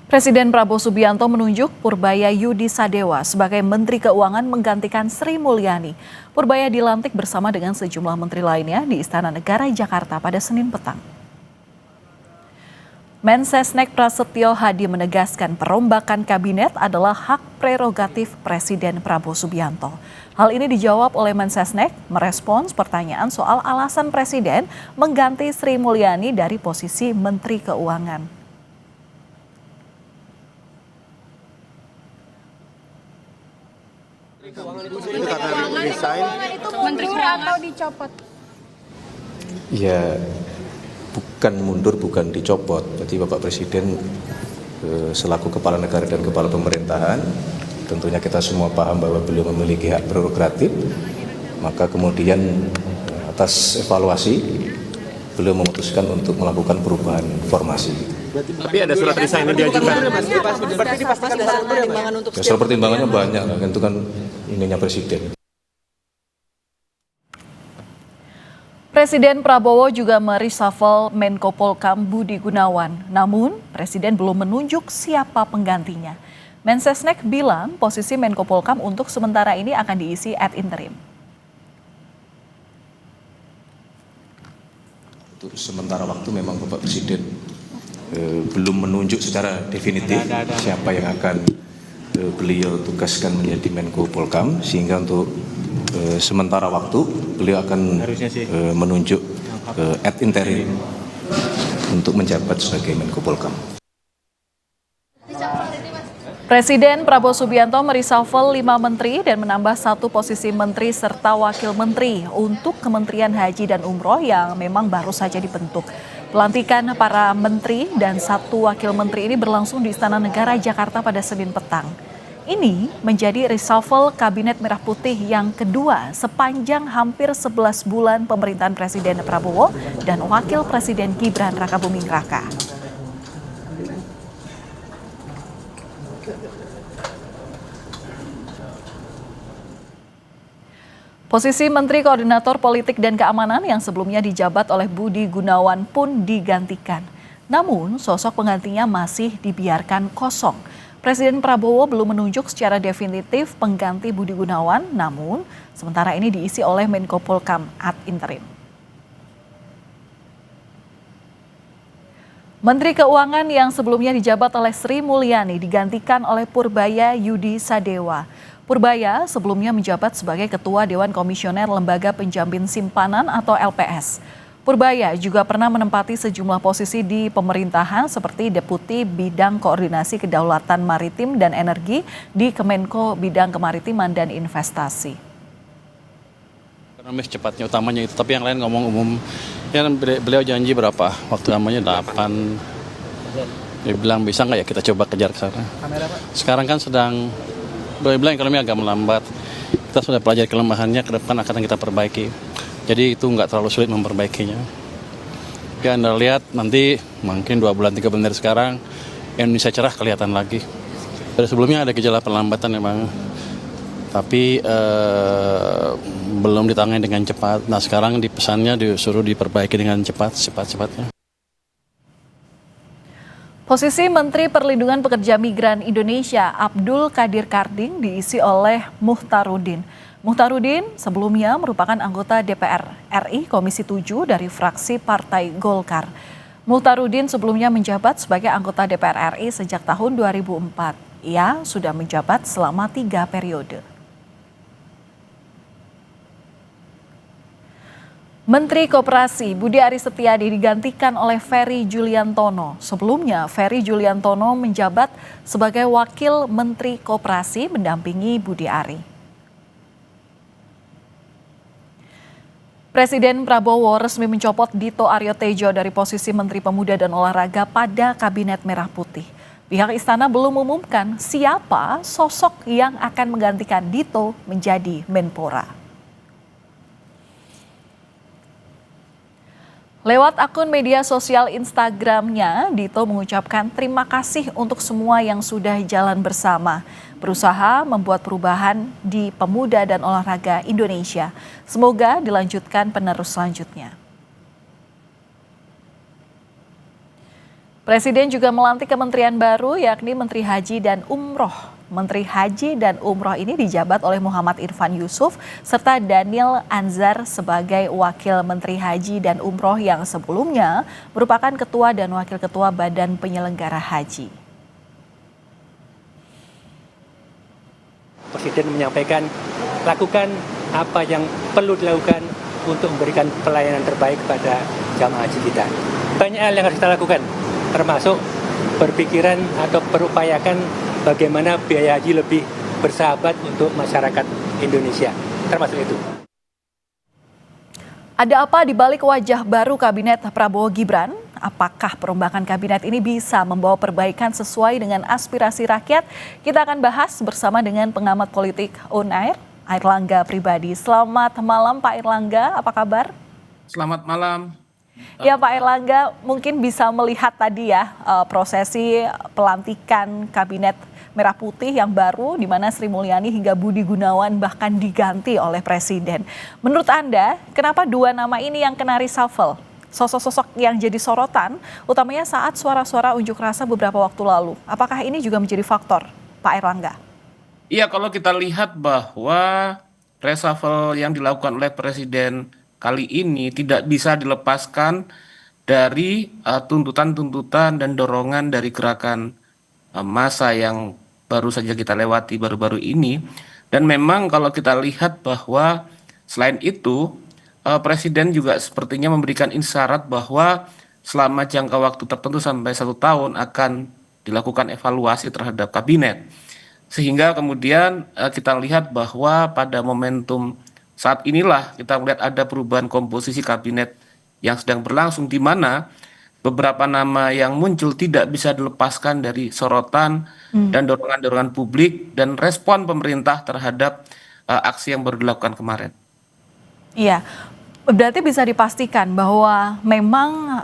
Presiden Prabowo Subianto menunjuk Purbaya Yudi Sadewa sebagai Menteri Keuangan menggantikan Sri Mulyani. Purbaya dilantik bersama dengan sejumlah menteri lainnya di Istana Negara Jakarta pada Senin petang. Mensesnek Prasetyo Hadi menegaskan perombakan kabinet adalah hak prerogatif Presiden Prabowo Subianto. Hal ini dijawab oleh Mensesnek merespons pertanyaan soal alasan Presiden mengganti Sri Mulyani dari posisi Menteri Keuangan. Itu karena resign. Menteri atau dicopot? Ya, bukan mundur, bukan dicopot. Jadi Bapak Presiden selaku kepala negara dan kepala pemerintahan, tentunya kita semua paham bahwa beliau memiliki hak prerogatif. Maka kemudian atas evaluasi beliau memutuskan untuk melakukan perubahan formasi. Tapi ada surat resign yang diajukan. Berarti dipastikan ada pertimbangan untuk Ya, soal pertimbangannya banyak, itu kan ininya Presiden. Presiden Prabowo juga mereshuffle Menko Polhukam Budi Gunawan. Namun, Presiden belum menunjuk siapa penggantinya. Mensesnek bilang posisi Menko Polhukam untuk sementara ini akan diisi ad interim. Untuk sementara waktu memang Bapak Presiden belum menunjuk secara definitif siapa yang akan beliau tugaskan menjadi Menko Polhukam, sehingga untuk sementara waktu beliau akan menunjuk ad interim untuk menjabat sebagai Menko Polhukam. Presiden Prabowo Subianto mereshuffle 5 menteri dan menambah 1 posisi menteri serta wakil menteri untuk Kementerian Haji dan Umroh yang memang baru saja dibentuk. Pelantikan para menteri dan 1 wakil menteri ini berlangsung di Istana Negara Jakarta pada Senin petang. Ini menjadi reshuffle Kabinet Merah Putih yang kedua sepanjang hampir 11 bulan pemerintahan Presiden Prabowo dan Wakil Presiden Gibran Rakabuming Raka. Posisi Menteri Koordinator Politik dan Keamanan yang sebelumnya dijabat oleh Budi Gunawan pun digantikan. Namun, sosok penggantinya masih dibiarkan kosong. Presiden Prabowo belum menunjuk secara definitif pengganti Budi Gunawan, namun sementara ini diisi oleh Menko Polhukam ad interim. Menteri Keuangan yang sebelumnya dijabat oleh Sri Mulyani digantikan oleh Purbaya Yudi Sadewa. Purbaya sebelumnya menjabat sebagai Ketua Dewan Komisioner Lembaga Penjamin Simpanan atau LPS. Purbaya juga pernah menempati sejumlah posisi di pemerintahan seperti Deputi Bidang Koordinasi Kedaulatan Maritim dan Energi di Kemenko Bidang Kemaritiman dan Investasi. Ekonomis cepatnya utamanya itu, tapi yang lain ngomong umum. Ya, beliau janji berapa? Waktu namanya 8. Dia bilang bisa nggak ya kita coba kejar ke sana. Sekarang kan sedang beliau bilang ekonomi agak melambat. Kita sudah pelajari kelemahannya, ke depan akan kita perbaiki. Jadi itu nggak terlalu sulit memperbaikinya. Ya Anda lihat nanti mungkin 2 bulan 3 bulan dari sekarang Indonesia cerah kelihatan lagi. Dari sebelumnya ada gejala perlambatan memang, tapi belum ditangani dengan cepat. Nah sekarang pesannya disuruh diperbaiki dengan cepat-cepatnya. Posisi Menteri Perlindungan Pekerja Migran Indonesia Abdul Qadir Karding diisi oleh Muhtarudin. Muhtarudin sebelumnya merupakan anggota DPR RI Komisi 7 dari fraksi Partai Golkar. Muhtarudin sebelumnya menjabat sebagai anggota DPR RI sejak tahun 2004. Ia sudah menjabat selama 3 periode. Menteri Koperasi Budi Aris Setiadi digantikan oleh Ferry Juliantono. Sebelumnya, Ferry Juliantono menjabat sebagai Wakil Menteri Koperasi mendampingi Budi Ari. Presiden Prabowo resmi mencopot Dito Aryo Tejo dari posisi Menteri Pemuda dan Olahraga pada Kabinet Merah Putih. Pihak istana belum mengumumkan siapa sosok yang akan menggantikan Dito menjadi Menpora. Lewat akun media sosial Instagramnya, Dito mengucapkan terima kasih untuk semua yang sudah jalan bersama, berusaha membuat perubahan di pemuda dan olahraga Indonesia. Semoga dilanjutkan penerus selanjutnya. Presiden juga melantik kementerian baru yakni Menteri Haji dan Umroh. Menteri Haji dan Umroh ini dijabat oleh Muhammad Irfan Yusuf serta Daniel Anzar sebagai Wakil Menteri Haji dan Umroh yang sebelumnya merupakan Ketua dan Wakil Ketua Badan Penyelenggara Haji. Presiden menyampaikan lakukan apa yang perlu dilakukan untuk memberikan pelayanan terbaik kepada jamaah haji kita. Banyak hal yang harus kita lakukan, termasuk berpikiran atau berupayakan bagaimana biaya haji lebih bersahabat untuk masyarakat Indonesia, termasuk itu. Ada apa di balik wajah baru Kabinet Prabowo Gibran? Apakah perombakan kabinet ini bisa membawa perbaikan sesuai dengan aspirasi rakyat? Kita akan bahas bersama dengan pengamat politik UNAIR, Airlangga Pribadi. Selamat malam Pak Airlangga, apa kabar? Selamat malam. Ya Pak Airlangga, mungkin bisa melihat tadi ya prosesi pelantikan Kabinet Merah Putih yang baru di mana Sri Mulyani hingga Budi Gunawan bahkan diganti oleh Presiden. Menurut Anda, kenapa dua nama ini yang kena reshuffle? Sosok-sosok yang jadi sorotan, utamanya saat suara-suara unjuk rasa beberapa waktu lalu. Apakah ini juga menjadi faktor, Pak Airlangga? Iya, kalau kita lihat bahwa reshuffle yang dilakukan oleh Presiden kali ini tidak bisa dilepaskan dari tuntutan-tuntutan dan dorongan dari gerakan massa yang baru saja kita lewati baru-baru ini. Dan memang kalau kita lihat bahwa selain itu Presiden juga sepertinya memberikan isyarat bahwa selama jangka waktu tertentu sampai 1 tahun akan dilakukan evaluasi terhadap kabinet. Sehingga kemudian kita lihat bahwa pada momentum saat inilah kita melihat ada perubahan komposisi kabinet yang sedang berlangsung di mana beberapa nama yang muncul tidak bisa dilepaskan dari sorotan dan dorongan-dorongan publik dan respon pemerintah terhadap aksi yang baru dilakukan kemarin. Iya, berarti bisa dipastikan bahwa memang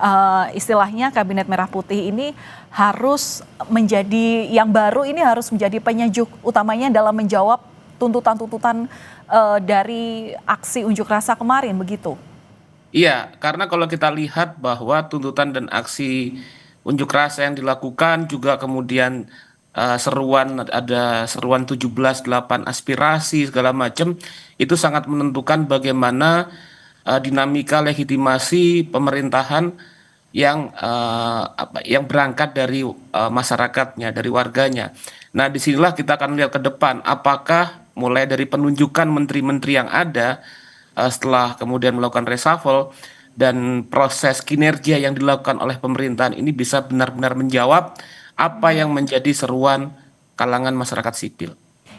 istilahnya Kabinet Merah Putih ini harus menjadi yang baru ini harus menjadi penyejuk utamanya dalam menjawab tuntutan-tuntutan dari aksi unjuk rasa kemarin, begitu? Iya, karena kalau kita lihat bahwa tuntutan dan aksi unjuk rasa yang dilakukan juga kemudian ada seruan 17-8 aspirasi segala macam itu sangat menentukan bagaimana dinamika legitimasi pemerintahan yang berangkat dari masyarakatnya, dari warganya. Nah, disinilah kita akan lihat ke depan apakah mulai dari penunjukan menteri-menteri yang ada setelah kemudian melakukan reshuffle dan proses kinerja yang dilakukan oleh pemerintahan ini bisa benar-benar menjawab apa yang menjadi seruan kalangan masyarakat sipil.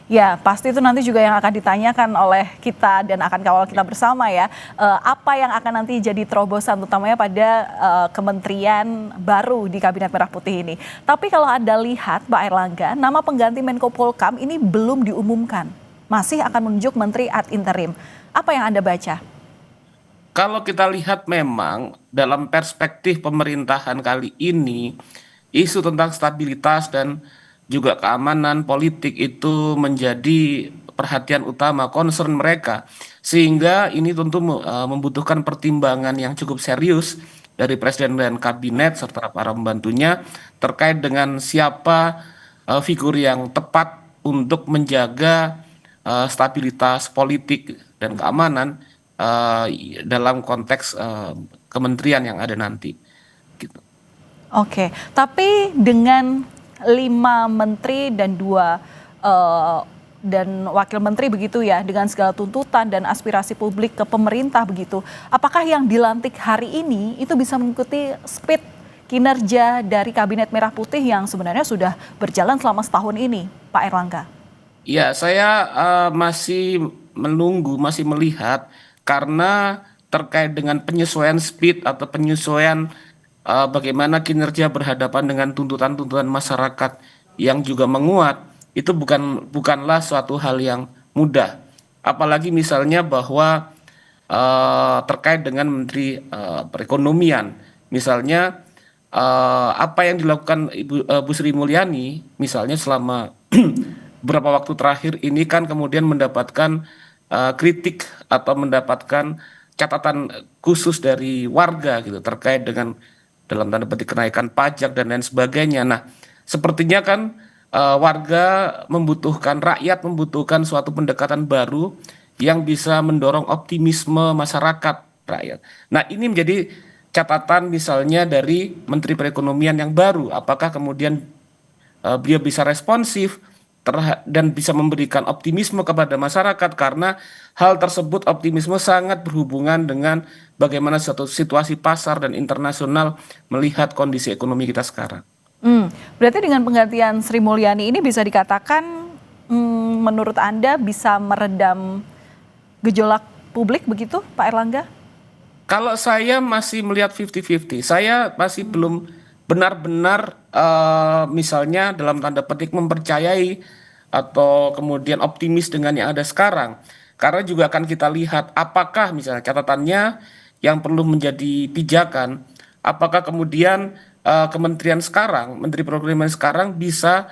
Ya, pasti itu nanti juga yang akan ditanyakan oleh kita dan akan kawal kita bersama ya. Apa yang akan nanti jadi terobosan utamanya pada kementerian baru di Kabinet Merah Putih ini. Tapi kalau Anda lihat Pak Airlangga, nama pengganti Menko Polhukam ini belum diumumkan. Masih akan menunjuk menteri ad interim. Apa yang Anda baca? Kalau kita lihat memang dalam perspektif pemerintahan kali ini, isu tentang stabilitas dan juga keamanan politik itu menjadi perhatian utama, concern mereka. Sehingga ini tentu membutuhkan pertimbangan yang cukup serius dari Presiden dan Kabinet serta para pembantunya terkait dengan siapa figur yang tepat untuk menjaga stabilitas politik dan keamanan dalam konteks kementerian yang ada nanti. Gitu. Oke, tapi dengan 5 menteri dan 2 dan wakil menteri begitu ya, dengan segala tuntutan dan aspirasi publik ke pemerintah begitu, apakah yang dilantik hari ini itu bisa mengikuti speed kinerja dari Kabinet Merah Putih yang sebenarnya sudah berjalan selama setahun ini, Pak Airlangga? Ya, saya masih menunggu, masih melihat karena terkait dengan penyesuaian speed atau penyesuaian bagaimana kinerja berhadapan dengan tuntutan-tuntutan masyarakat yang juga menguat, itu bukanlah suatu hal yang mudah. Apalagi misalnya bahwa terkait dengan Menteri Perekonomian, misalnya apa yang dilakukan Bu Sri Mulyani, misalnya selama beberapa waktu terakhir ini kan kemudian mendapatkan kritik atau mendapatkan catatan khusus dari warga gitu terkait dengan dalam tanda petik kenaikan pajak dan lain sebagainya. Nah, sepertinya kan warga membutuhkan, rakyat membutuhkan suatu pendekatan baru yang bisa mendorong optimisme masyarakat rakyat. Nah, ini menjadi catatan misalnya dari Menteri Perekonomian yang baru. Apakah kemudian beliau bisa responsif dan bisa memberikan optimisme kepada masyarakat, karena hal tersebut optimisme sangat berhubungan dengan bagaimana suatu situasi pasar dan internasional melihat kondisi ekonomi kita sekarang. Berarti dengan penggantian Sri Mulyani ini bisa dikatakan menurut Anda bisa meredam gejolak publik begitu, Pak Airlangga? Kalau saya masih melihat 50-50, saya masih belum benar-benar misalnya dalam tanda petik mempercayai atau kemudian optimis dengan yang ada sekarang. Karena juga akan kita lihat apakah misalnya catatannya yang perlu menjadi pijakan, apakah kemudian kementerian sekarang, Menteri Perekonomian sekarang bisa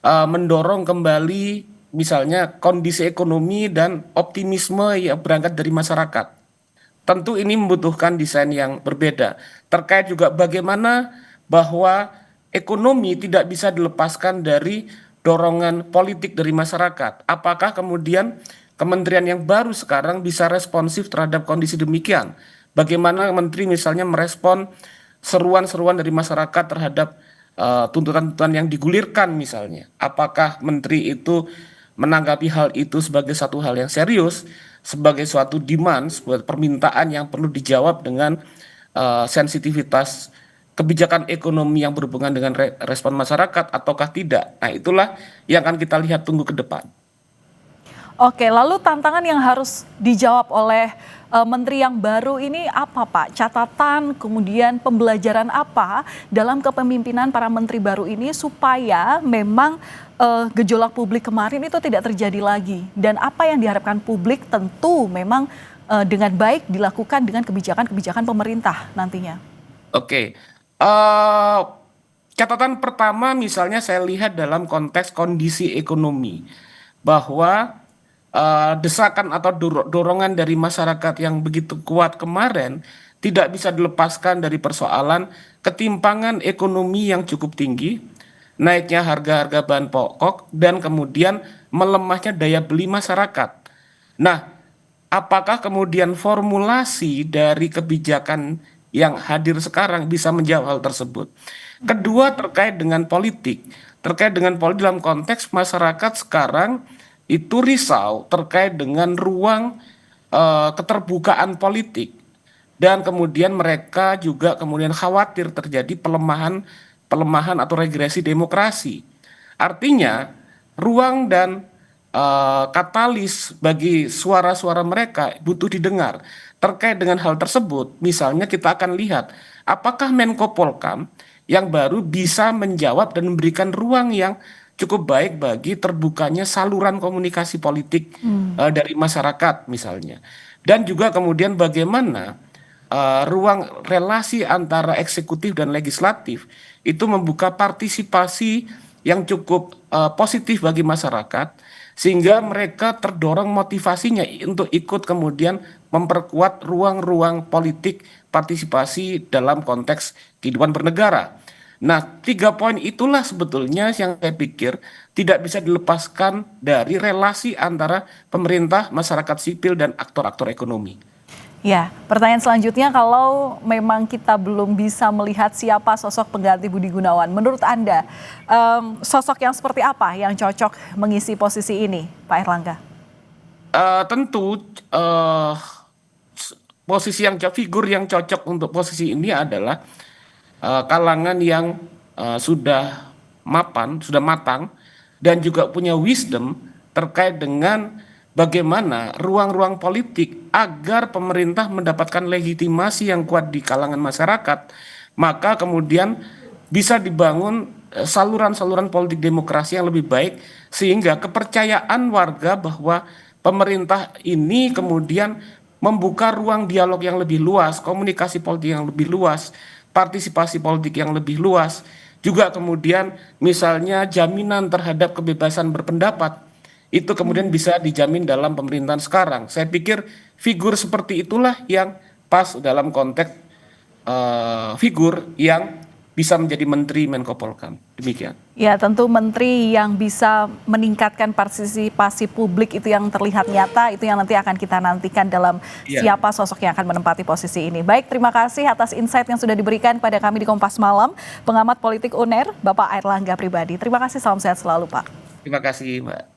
mendorong kembali misalnya kondisi ekonomi dan optimisme yang berangkat dari masyarakat. Tentu ini membutuhkan desain yang berbeda. Terkait juga bagaimana bahwa ekonomi tidak bisa dilepaskan dari dorongan politik dari masyarakat. Apakah kemudian kementerian yang baru sekarang bisa responsif terhadap kondisi demikian? Bagaimana menteri misalnya merespon seruan-seruan dari masyarakat terhadap tuntutan-tuntutan yang digulirkan misalnya? Apakah menteri itu menanggapi hal itu sebagai satu hal yang serius, sebagai suatu demand, sebuah permintaan yang perlu dijawab dengan sensitivitas kebijakan ekonomi yang berhubungan dengan respon masyarakat ataukah tidak? Nah, itulah yang akan kita lihat tunggu ke depan. Oke, lalu tantangan yang harus dijawab oleh menteri yang baru ini apa, Pak? Catatan, kemudian pembelajaran apa dalam kepemimpinan para menteri baru ini supaya memang gejolak publik kemarin itu tidak terjadi lagi? Dan apa yang diharapkan publik tentu memang dengan baik dilakukan dengan kebijakan-kebijakan pemerintah nantinya. Oke. Catatan pertama misalnya saya lihat dalam konteks kondisi ekonomi, bahwa desakan atau dorongan dari masyarakat yang begitu kuat kemarin tidak bisa dilepaskan dari persoalan ketimpangan ekonomi yang cukup tinggi, naiknya harga-harga bahan pokok, dan kemudian melemahnya daya beli masyarakat. Nah, apakah kemudian formulasi dari kebijakan yang hadir sekarang bisa menjawab hal tersebut? Kedua, terkait dengan politik. Terkait dengan politik dalam konteks masyarakat sekarang itu risau terkait dengan ruang keterbukaan politik. Dan kemudian mereka juga kemudian khawatir terjadi pelemahan atau regresi demokrasi. Artinya, ruang dan katalis bagi suara-suara mereka butuh didengar. Terkait dengan hal tersebut, misalnya kita akan lihat apakah Menko Polkam yang baru bisa menjawab dan memberikan ruang yang cukup baik bagi terbukanya saluran komunikasi politik dari masyarakat misalnya. Dan juga kemudian bagaimana ruang relasi antara eksekutif dan legislatif itu membuka partisipasi yang cukup positif bagi masyarakat, sehingga mereka terdorong motivasinya untuk ikut kemudian memperkuat ruang-ruang politik partisipasi dalam konteks kehidupan bernegara. Nah, 3 poin itulah sebetulnya yang saya pikir tidak bisa dilepaskan dari relasi antara pemerintah, masyarakat sipil, dan aktor-aktor ekonomi. Ya, pertanyaan selanjutnya, kalau memang kita belum bisa melihat siapa sosok pengganti Budi Gunawan, menurut Anda sosok yang seperti apa yang cocok mengisi posisi ini, Pak Airlangga? Tentu figur yang cocok untuk posisi ini adalah kalangan yang sudah matang dan juga punya wisdom terkait dengan bagaimana ruang-ruang politik agar pemerintah mendapatkan legitimasi yang kuat di kalangan masyarakat, maka kemudian bisa dibangun saluran-saluran politik demokrasi yang lebih baik, sehingga kepercayaan warga bahwa pemerintah ini kemudian membuka ruang dialog yang lebih luas, komunikasi politik yang lebih luas, partisipasi politik yang lebih luas, juga kemudian misalnya jaminan terhadap kebebasan berpendapat, itu kemudian bisa dijamin dalam pemerintahan sekarang. Saya pikir figur seperti itulah yang pas dalam konteks figur yang bisa menjadi Menteri Menko Polhukam. Demikian. Ya, tentu menteri yang bisa meningkatkan partisipasi publik itu yang terlihat nyata, itu yang nanti akan kita nantikan dalam siapa sosok yang akan menempati posisi ini. Baik, terima kasih atas insight yang sudah diberikan pada kami di Kompas Malam, pengamat politik UNER, Bapak Airlangga Pribadi. Terima kasih, salam sehat selalu, Pak. Terima kasih, Mbak.